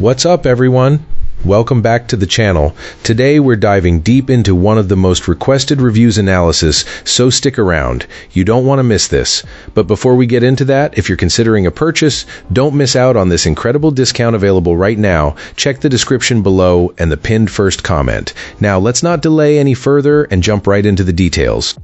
What's up, everyone? Welcome back to the channel. Today we're diving deep into one of the most requested reviews analysis, so stick around. You don't want to miss this. But before we get into that, if you're considering a purchase, don't miss out on this incredible discount available right now. Check the description below and the pinned first comment. Now let's not delay any further and jump right into the details.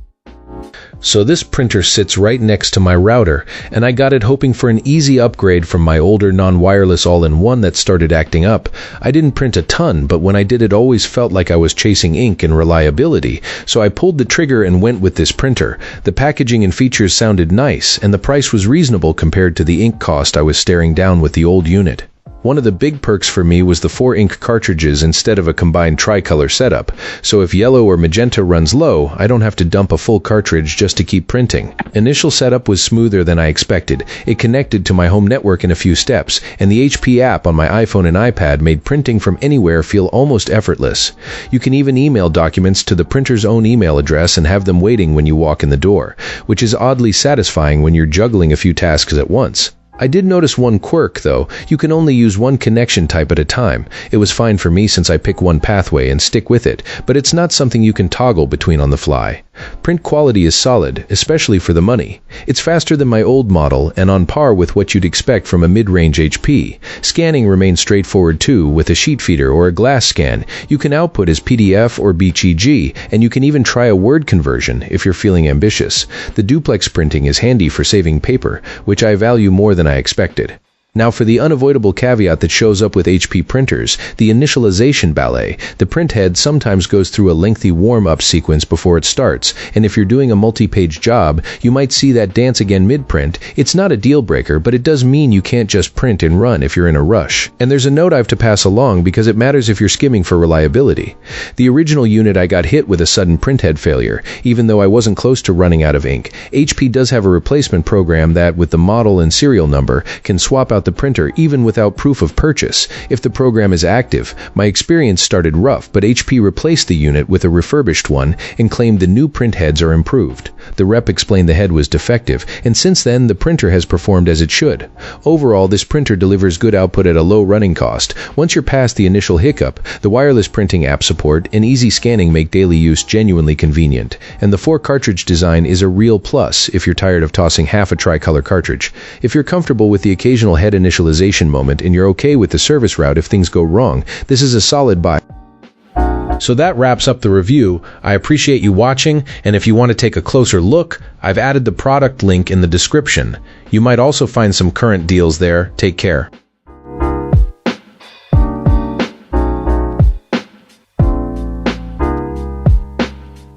So this printer sits right next to my router, and I got it hoping for an easy upgrade from my older non-wireless all-in-one that started acting up. I didn't print a ton, but when I did it always felt like I was chasing ink and reliability, so I pulled the trigger and went with this printer. The packaging and features sounded nice, and the price was reasonable compared to the ink cost I was staring down with the old unit. One of the big perks for me was the 4 ink cartridges instead of a combined tricolor setup, so if yellow or magenta runs low, I don't have to dump a full cartridge just to keep printing. Initial setup was smoother than I expected. It connected to my home network in a few steps, and the HP app on my iPhone and iPad made printing from anywhere feel almost effortless. You can even email documents to the printer's own email address and have them waiting when you walk in the door, which is oddly satisfying when you're juggling a few tasks at once. I did notice one quirk, though. You can only use one connection type at a time. It was fine for me since I pick one pathway and stick with it, but it's not something you can toggle between on the fly. Print quality is solid, especially for the money. It's faster than my old model and on par with what you'd expect from a mid-range HP. Scanning remains straightforward too, with a sheet feeder or a glass scan. You can output as PDF or BGG, and you can even try a word conversion if you're feeling ambitious. The duplex printing is handy for saving paper, which I value more than I expected. Now for the unavoidable caveat that shows up with HP printers, the initialization ballet. The print head sometimes goes through a lengthy warm-up sequence before it starts, and if you're doing a multi-page job, you might see that dance again mid-print. It's not a deal-breaker, but it does mean you can't just print and run if you're in a rush. And there's a note I have to pass along because it matters if you're skimming for reliability. The original unit I got hit with a sudden print head failure, even though I wasn't close to running out of ink. HP does have a replacement program that, with the model and serial number, can swap out the printer even without proof of purchase if the program is active. My experience started rough, but HP replaced the unit with a refurbished one and claimed the new print heads are improved. The rep explained the head was defective, and since then the printer has performed as it should. Overall, this printer delivers good output at a low running cost. Once you're past the initial hiccup, the wireless printing app support and easy scanning make daily use genuinely convenient, and the 4 cartridge design is a real plus if you're tired of tossing half a tricolor cartridge. If you're comfortable with the occasional head initialization moment and you're okay with the service route if things go wrong, this is a solid buy. So that wraps up the review. I appreciate you watching, and if you want to take a closer look, I've added the product link in the description. You might also find some current deals there. Take care.